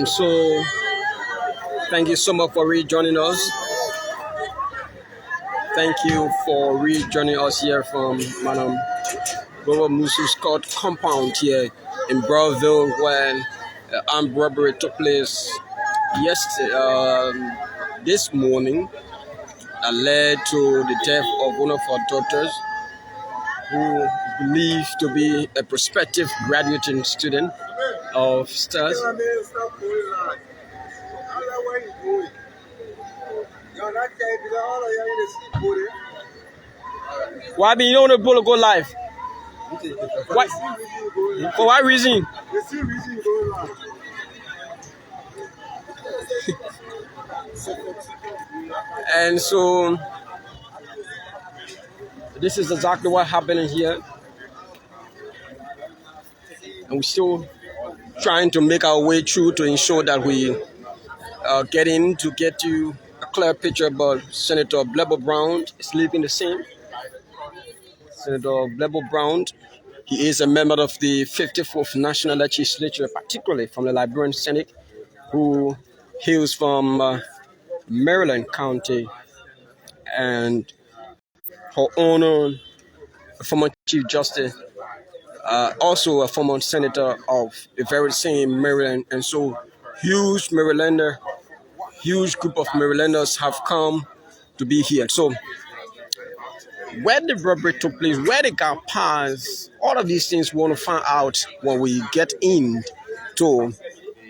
And so, thank you so much for rejoining us. Thank you for rejoining us here from Madam Gloria Musu Scott compound here in Broadville, where armed robbery took place yesterday, this morning, that led to the death of one of our daughters, who is believed to be a prospective graduating student of STARS. Why be you don't want to go live? What? For what reason? And so this is exactly what happened here. And we're still trying to make our way through to ensure that we get you a clear picture about Senator Blebo Brown sleeping the same. Senator Blebo Brown, he is a member of the 54th National Legislature, particularly from the Liberian Senate, who hails from Maryland County, and her owner, former Chief Justice, also a former senator of the very same Maryland. And so huge group of Marylanders have come to be here. So where the robbery took place, where they got passed, all of these things we want to find out when we get into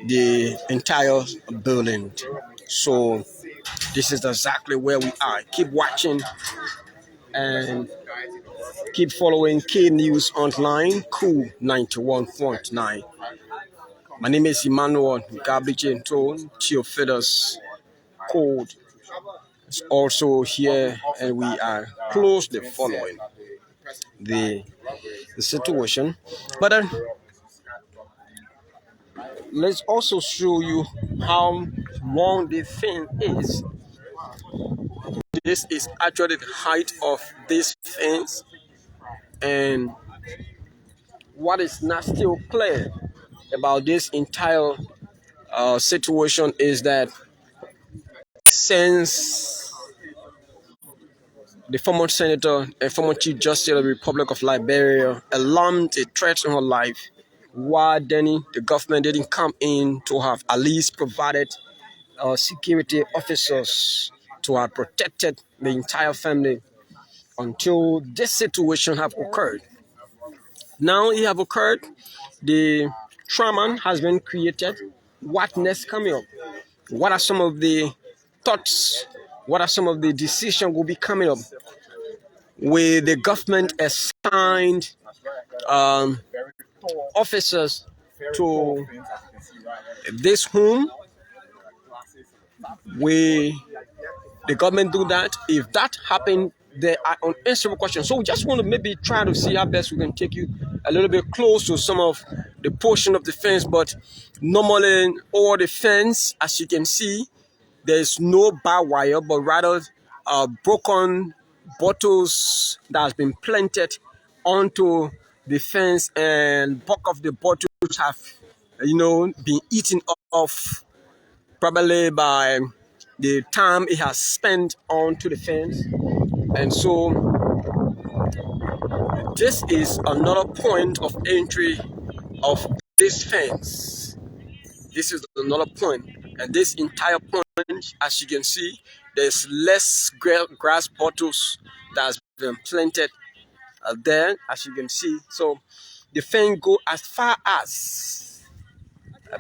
the entire building. So this is exactly where we are. Keep watching and keep following K News Online, Cool 91.9. My name is Emmanuel Garbage Tone. Theophilus Code is also here, and we are closely following the situation. But let's also show you how long the thing is. This is actually the height of this fence, and what is not still clear about this entire situation is that since the former senator and former chief justice of the Republic of Liberia alarmed a threat on her life, why then the government didn't come in to have at least provided security officers to have protected the entire family until this situation have occurred. Now it have occurred, the trauma has been created. What next coming up? What are some of the thoughts? What are some of the decisions will be coming up? Will the government assigned officers to this home? Will the government do that? If that happens, there are unanswerable questions. So we just want to maybe try to see how best we can take you a little bit close to some of the portion of the fence. But normally, all the fence, as you can see, there's no barbed wire, but rather broken bottles that has been planted onto the fence, and bulk of the bottles have, been eaten off, probably by the time it has spent onto the fence. And so this is another point of entry of this fence. This is another point, and this entire point, as you can see, there's less grass bottles that's been planted there, as you can see. So the fence go as far as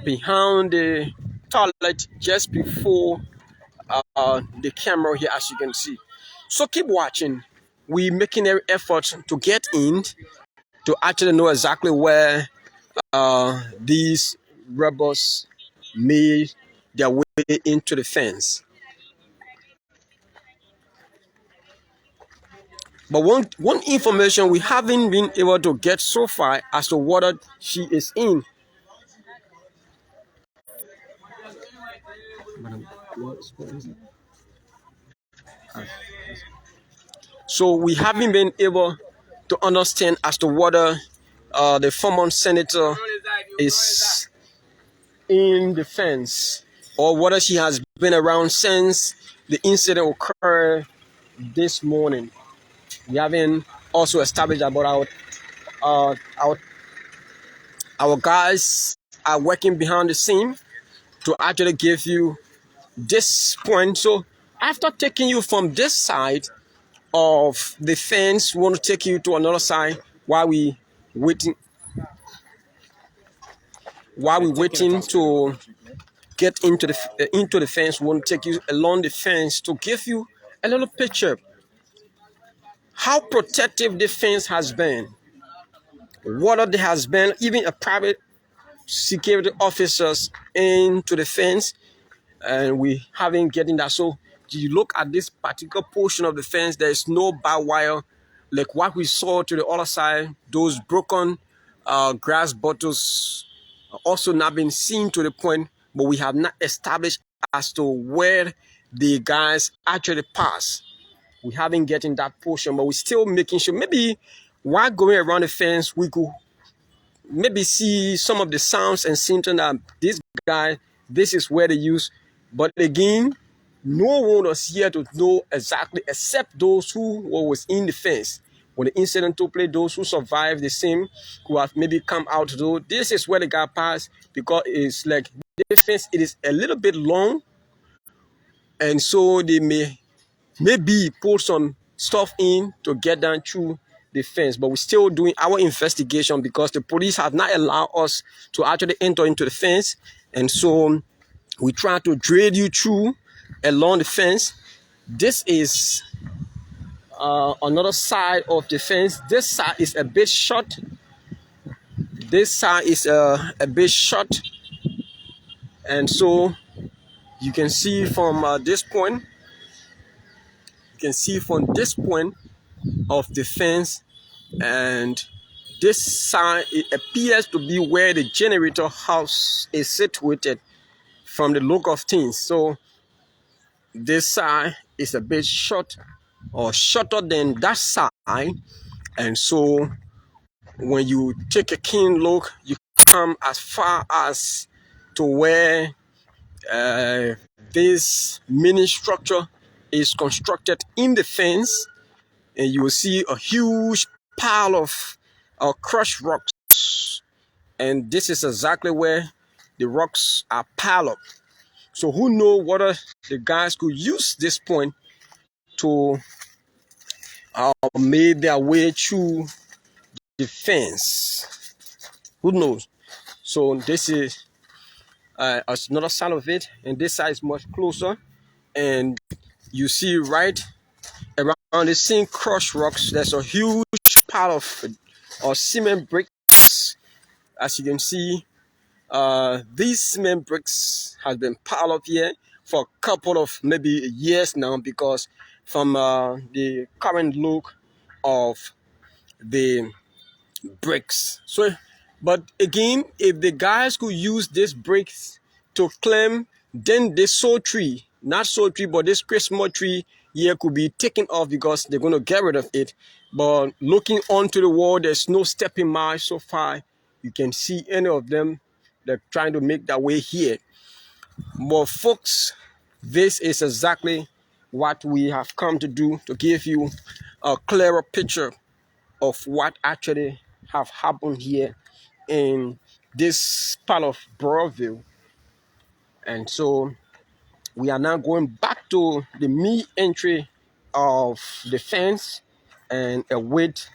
behind the toilet, just before the camera here, as you can see. So keep watching. We're making every effort to get in to actually know exactly where these robbers made their way into the fence. But one information we haven't been able to get so far as to what she is in. So we haven't been able to understand as to whether the former senator is in the fence, or whether she has been around since the incident occurred this morning. We haven't also established about uh, our our guys are working behind the scene to actually give you this point. So after taking you from this side of the fence, we want to take you to another side while we waiting to get into the fence. We want to take you along the fence to give you a little picture how protective the fence has been, whether there has been even a private security officers into the fence, and we haven't getting that. So you look at this particular portion of the fence, there is no barbed wire like what we saw to the other side. Those broken grass bottles are also not been seen to the point, but we have not established as to where the guys actually pass. We haven't getting that portion, but we're still making sure maybe while going around the fence, we could maybe see some of the sounds and symptoms that this guy, this is where they use. But again, no one was here to know exactly except those who was in the fence. When the incident took place, those who survived the same who have maybe come out though. This is where the guy passed because it's like the fence, it is a little bit long, and so they may maybe put some stuff in to get down through the fence. But we're still doing our investigation because the police have not allowed us to actually enter into the fence. And so we try to drill you through along the fence. This is another side of the fence. This side is a bit short. This side is a bit short. And so you can see from this point, of the fence, and this side, it appears to be where the generator house is situated from the look of things. So this side is a bit short or shorter than that side, and so when you take a keen look, you come as far as to where this mini structure is constructed in the fence, and you will see a huge pile of crushed rocks. And this is exactly where the rocks are piled up. So who knows whether the guys could use this point to make their way through the fence. Who knows? So this is another side of it, and this side is much closer. And you see right around the same crushed rocks, there's a huge pile of cement bricks. As you can see, these cement bricks has been piled up here for a couple of maybe years now, because from the current look of the bricks. So, but again, if the guys could use these bricks to claim, then this soul tree, not soul tree, but this Christmas tree here could be taken off because they're going to get rid of it. But looking onto the wall, there's no stepping mark so far. You can see any of them. They're trying to make their way here. But folks, this is exactly what we have come to do, to give you a clearer picture of what actually have happened here in this part of Broadville. And so we are now going back to the main entry of the fence and await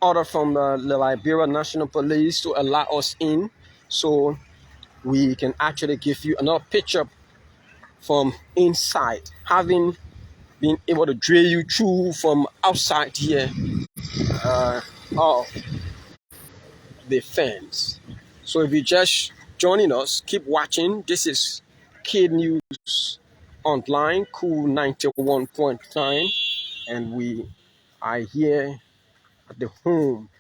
order from the Liberia National Police to allow us in, so we can actually give you another picture from inside, having been able to drill you through from outside here of the fence. So if you're just joining us, keep watching. This is Kid News Online, Cool 91.9, and we are here at the home.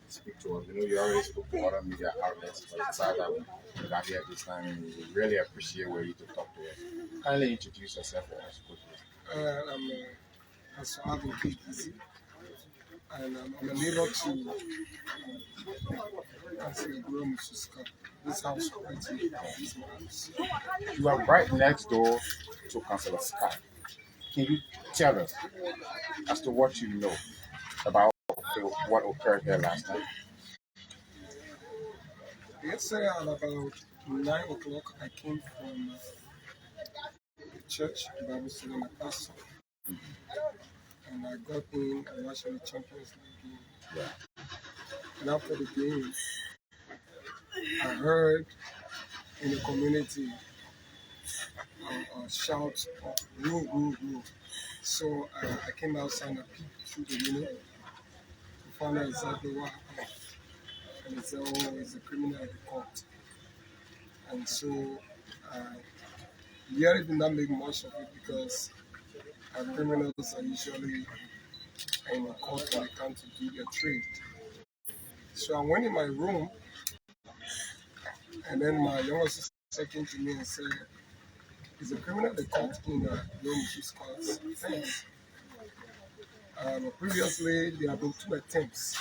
Speak to us. You already spoke to other media outlets, but it's sad that we got here this time, and we really appreciate where you to talk to us. Kindly introduce yourself for us quickly. I'm Aswab KPC, and I'm a neighbor to Gloria Musu Scott. This house right here is my house. You are right next door to Councillor Scott. Can you tell us as to what you know about what occurred here last night? Yesterday at about 9 o'clock, I came from the church, Bible study, my pastor, and I got in and watched the Champions League game. Yeah. And after the game, I heard in the community shouts of "Rule, rule, rule." So I came outside and I peeked through the window to find out exactly what happened. And they said, "Oh, it's a criminal at the court." And so really did not make much of it because criminals are usually in the court when they come to do their trade. So I went in my room, and then my younger sister came to me and said, "Is a criminal they caught in the room she's caught things." Previously, there have been 2 attempts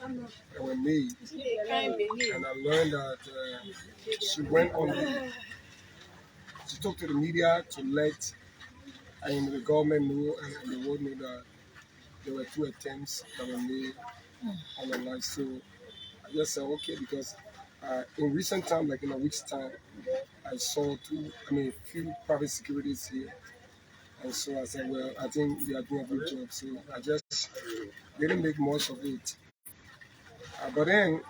that were made, and I learned that she went on. She talked to the media to let the government know and the world know that there were 2 attempts that were made on the line. So I just said okay, because in recent time, like in a week's time, I saw a few private securities here. And so I said, well, I think they are doing a good job. So I just didn't make much of it. But then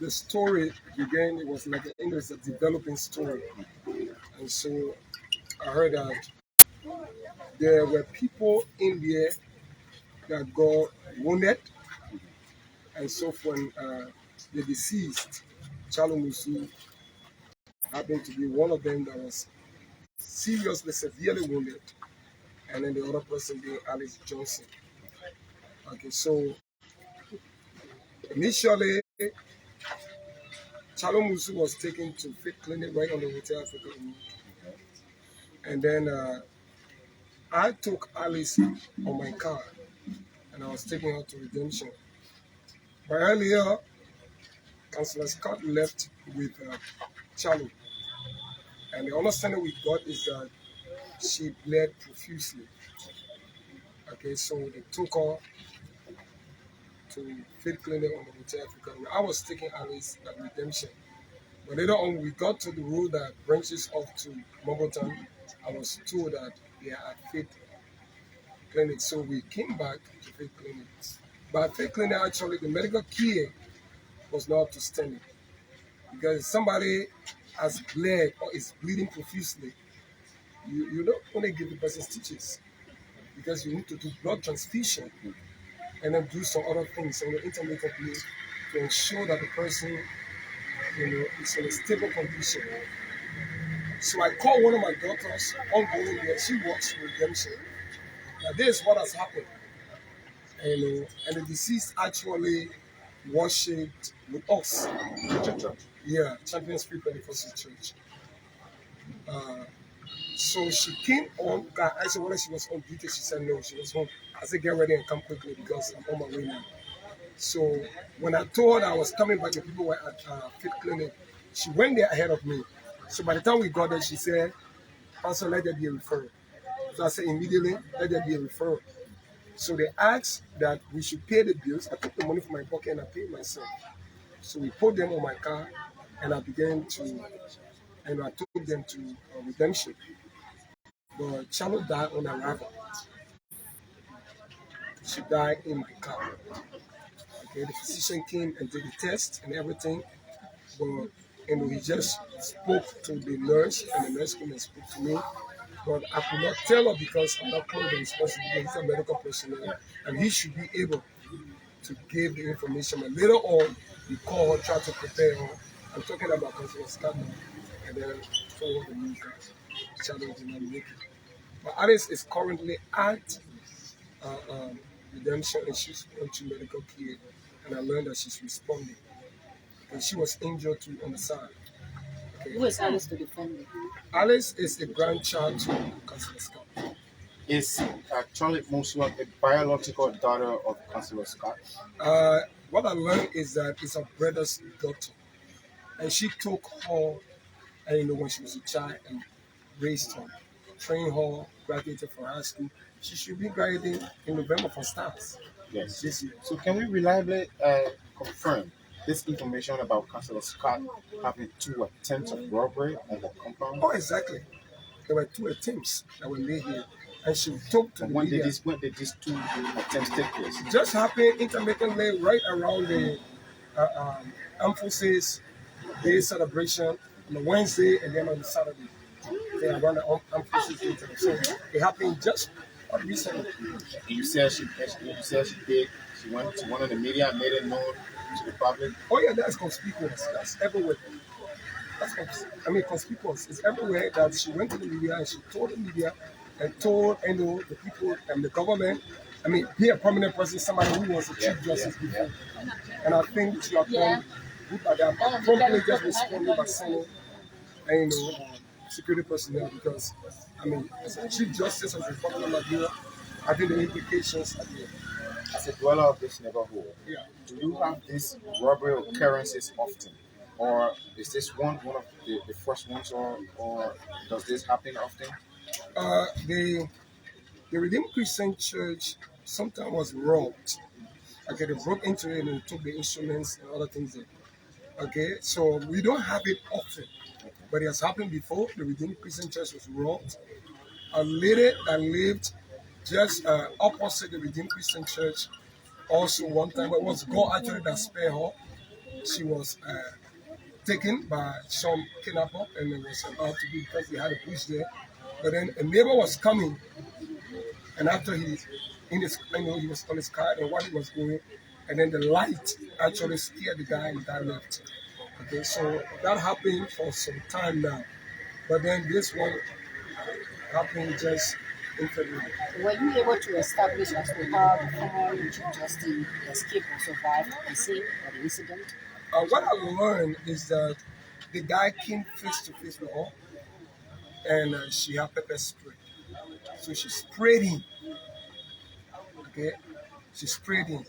the story began, it was like it was a developing story. And so I heard that there were people in there that got wounded. And so when the deceased, Gloria Musu, happened to be one of them that was seriously, severely wounded. And then the other person being Alice Johnson. Okay, so initially, Gloria Musu was taken to Faith Clinic right on the Hotel Africa Road. And then I took Alice on my car and I was taking her to Redemption. But earlier, Councillor Scott left with Charlie. And the understanding we got is that she bled profusely. Okay, so they took her to Faith Clinic on the Hotel Africa Road. I was taking Alice at Redemption. But later on, we got to the road that branches off to Mobotan. I was told that they are at Faith Clinic. So we came back to Faith Clinic. But at Faith Clinic, actually, the medical care was not up to standing. Because if somebody has bled or is bleeding profusely, you don't want to give the person stitches. Because you need to do blood transfusion and then do some other things intermittently to ensure that the person is in a stable condition. So I called one of my daughters ongoing there. She works with Redemption. Now this is what has happened. And the deceased actually worshipped with us. Yeah, Champions Free Pentecostal Church. So she came on. I said whether she was on duty. She said no, she was home. I said get ready and come quickly because I'm on my way now. So when I told her I was coming back, the people were at Faith Clinic. She went there ahead of me. So by the time we got there, she said, "Pastor, let there be a referral." So I said immediately, let there be a referral. So they asked that we should pay the bills. I took the money from my pocket and I paid myself. So we put them on my car and I began to, and I took them to Redemption. But Charlotte died on arrival. She died in my car. Okay, the physician came and did the test and everything. But he just spoke to the nurse and the nurse came and spoke to me. But I could not tell her because I'm not calling the responsibility. He's a medical personnel and he should be able to give the information. But later on, we called her, tried to prepare her. I'm talking about Councillor Scott now. And then forward the news that Charlotte did not make it. But Alice is currently at redemption, and she's going to medical care. And I learned that she's responding. And she was injured too on the side. Okay. Who is Alice to defend it? Alice is a grandchild to Councillor Scott. Is Gloria Musu a biological daughter of Councillor Scott? What I learned is that it's her brother's daughter. And she took her, when she was a child and raised her, trained her, graduated from high school. She should be graduating in November for stars. Yes. This year. So can we reliably confirm this information about Councillor Scott having 2 attempts of robbery on the compound? Oh, exactly. There were 2 attempts that were made here. And she talked to the when media. Did these 2 attempts take place? Just happened intermittently right around the emphasis day celebration on the Wednesday and then on the Saturday. They around the emphasis day. So it happened just recently. And you said she did. She went to one of the media and made it known to the public. Oh yeah, that's conspicuous. That's everywhere. Conspicuous. It's everywhere that she went to the media and she told the media and told the people and the government. Be a prominent person, somebody who was a chief justice before. And I think she have done good by that. But promptly just responded by saying, security personnel, because as a chief justice of the Republic of Liberia, I think the implications are there. As a dweller of this neighborhood, do you have these robbery occurrences often? Or is this one of the first ones, or does this happen often? The Redeemed Christian Church sometimes was robbed. Okay, they broke into it and took the instruments and other things there. Okay, so we don't have it often, but it has happened before. The Redeemed Christian Church was robbed. A lady that lived just opposite the Redeemed Christian Church also one time, but it was God actually that spared her. She was taken by some kidnapper and it was about to be, because they had a bush there. But then a neighbor was coming, and after he was on his car and while he was going, and then the light actually scared the guy and the guy left. Okay, so that happened for some time now. But then this one happened just in February. Were you able to establish as to how the former Chief Justice escaped or survived the scene or the incident? What I learned is that the guy came face to face with her, and she had pepper spray. So she sprayed him. Okay, she sprayed him.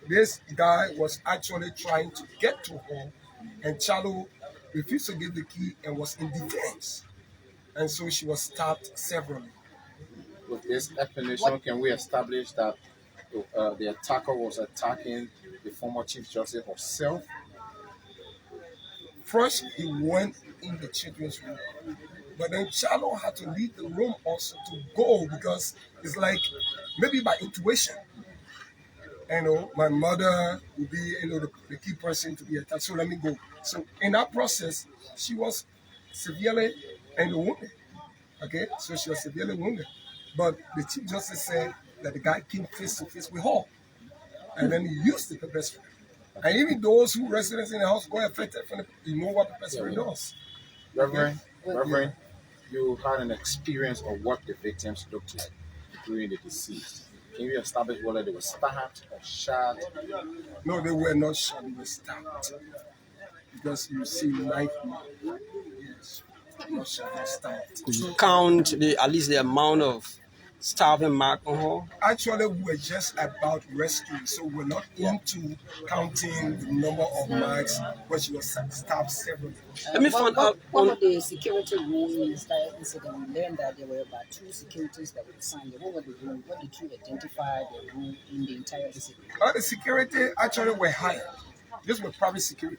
This guy was actually trying to get to her, and Cllr refused to give the key and was in defense. And so she was stabbed severally. With this explanation, can we establish that the attacker was attacking the former Chief Justice herself? First, he went in the children's room. But then Cllr had to leave the room also to go, because it's like maybe by intuition. My mother would be, the key person to be attacked, so let me go. So in that process, she was severely wounded. Okay, so she was severely wounded. But the Chief Justice said that the guy came face to face with her, and then he used the pepper spray. And even those who residents in the house got affected from what pepper spray does. Reverend, you had an experience of what the victims looked like during the deceased. Can you establish whether they were stabbed or shot? No, they were not shot, they were stabbed. Because you see knife mark. Yes. Not shot, they were stabbed. Could you count at least the amount of stabbing mark on her? Actually, we were just about rescue, so we're not into counting the number of marks, but she was stabbed several. Let me find out. One of the security rules in this incident, we learned that there were about 2 securities that were assigned. What were the rules? What did you identify the rule in the entire incident? The security actually were hired. These were private security.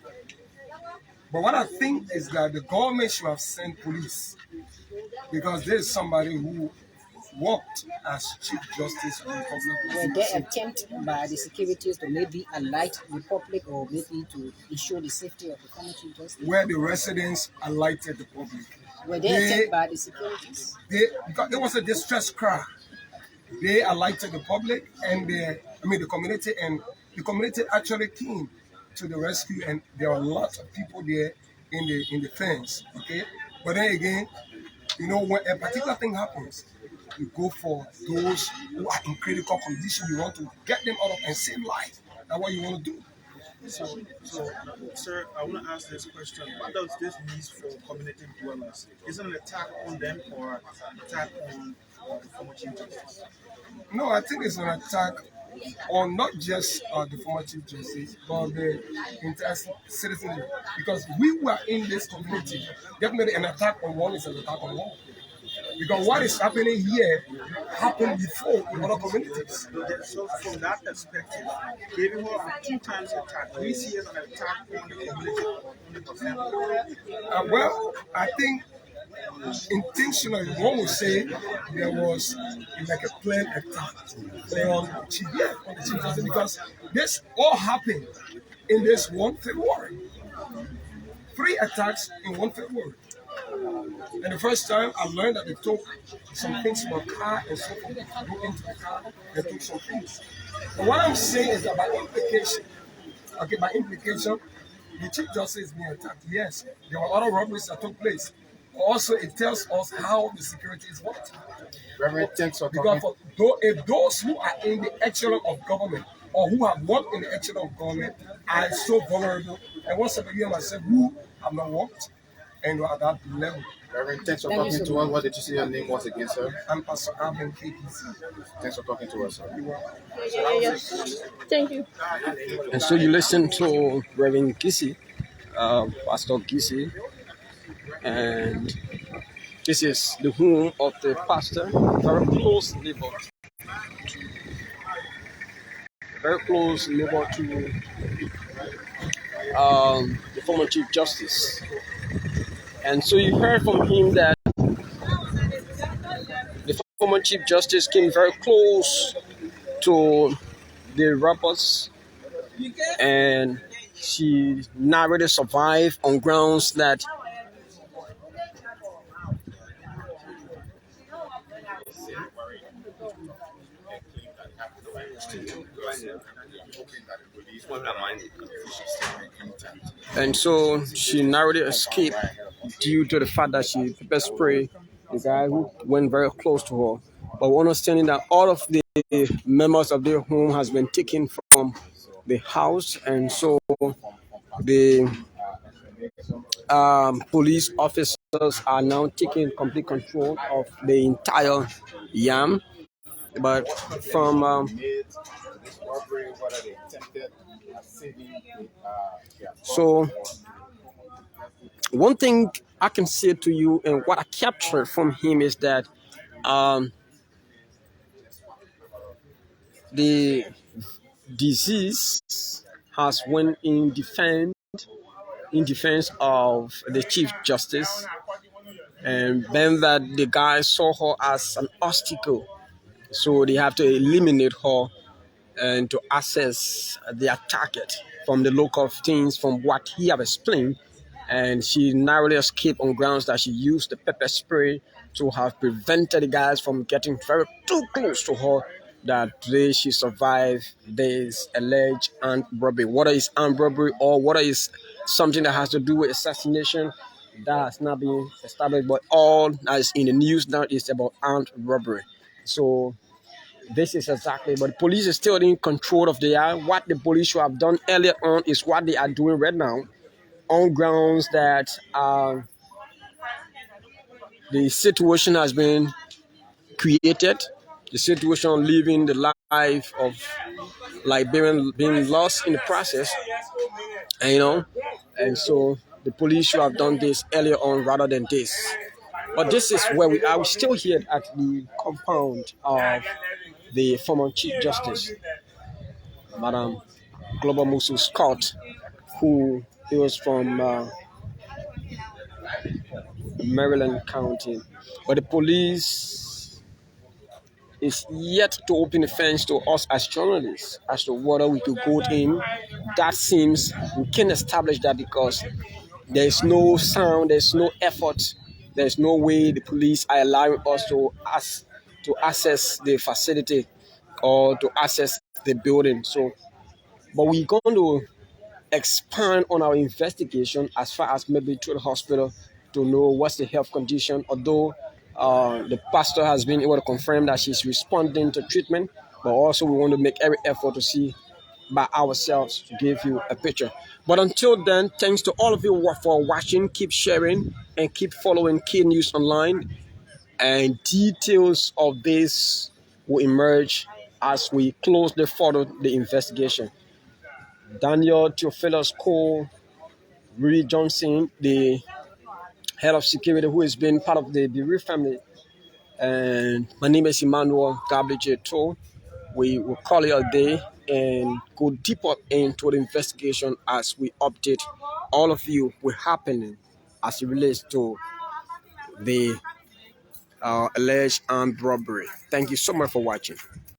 But what I think is that the government should have sent police, because there's somebody who worked as Chief Justice of the Republic. Were there attempts by the securities to maybe alight the public or maybe to ensure the safety of the former Chief Justice? Where the residents alighted the public. Were there attempts by the securities? Because there was a distress cry. They alighted the public and the community, and the community actually came to the rescue, and there are lots of people there in the fence. Okay, but then again, when a particular thing happens, you go for those who are in critical condition. You want to get them out of and save lives. That's what you want to do. So, sir, I want to ask this question. What does this mean for community dwellers? Is it an attack on them or an attack on the former Chief Justice? No, I think it's an attack on not just the former Chief Justice, but the entire citizenry. Because we were in this community, definitely an attack on one is an attack on one. Because what is happening here happened before in other communities. So, from that perspective, giving her a 2 times attack, do you see it as an attack on the community or only the family? Well, I think intentionally, one would say there was like a planned attack on the Chief Justice, because this all happened in this 1 February. 3 attacks in 1 February. And the first time I learned that they took some things from a car and so forth, broke into the car, they took some things. But what I'm saying is that by implication, the Chief Justice is being attacked. Yes, there were other robberies that took place. Also, it tells us how the security is worked. Reverend, thanks for Because talking. if those who are in the echelon of government or who have worked in the echelon of government are so vulnerable, and once again myself who have not worked and are at that level. Reverend, thanks for talking to us. What did you say your name was again, sir? I'm Pastor Alvin KPC. Thanks for talking to us, sir. Thank you. And so you listen to Reverend Kisi, Pastor Kisi, and this is the home of the pastor, very close neighbor to the former Chief Justice. And so you heard from him that the former Chief Justice came very close to the robbers, and she narrowly survived on grounds that and so she narrowly escaped due to the fact that she pepper sprayed the guy who went very close to her. But we're understanding that all of the members of their home has been taken from the house, and so the police officers are now taking complete control of the entire yam. But from so one thing I can say to you and what I captured from him is that the disease has went in defense of the Chief Justice, and then that the guy saw her as an obstacle, so they have to eliminate her and to access their target from the look of things, from what he have explained. And she narrowly escaped on grounds that she used the pepper spray to have prevented the guys from getting very too close to her. That today she survived this alleged armed robbery. Whether it's armed robbery or whether it's something that has to do with assassination, that has not been established. But all that is in the news now is about armed robbery. So this is exactly, but the police is still in control of the area. What the police should have done earlier on is what they are doing right now, on grounds that the situation has been created, the situation leaving the life of Liberian being lost in the process, and and so the police should have done this earlier on rather than this. But this is where we are. We're still here at the compound of the former Chief Justice, Madam Gloria Musu Scott, who was from Maryland County. But the police is yet to open the fence to us as journalists as to whether we could go in. That seems we can establish that because there's no sound, there's no effort, there's no way the police are allowing us to access the facility or to access the building. So, but we're going to expand on our investigation as far as maybe to the hospital to know what's the health condition. Although The pastor has been able to confirm that she's responding to treatment, but also we want to make every effort to see by ourselves to give you a picture. But until then, thanks to all of you for watching. Keep sharing and keep following Key News Online. And details of this will emerge as we closely follow the investigation. Daniel Theophilus Cole, Rudy Johnson, the head of security, who has been part of the bereaved family, and my name is Emmanuel Gabriel. We will call it a day and go deeper into the investigation as we update all of you what happening as it relates to the alleged armed robbery. Thank you so much for watching.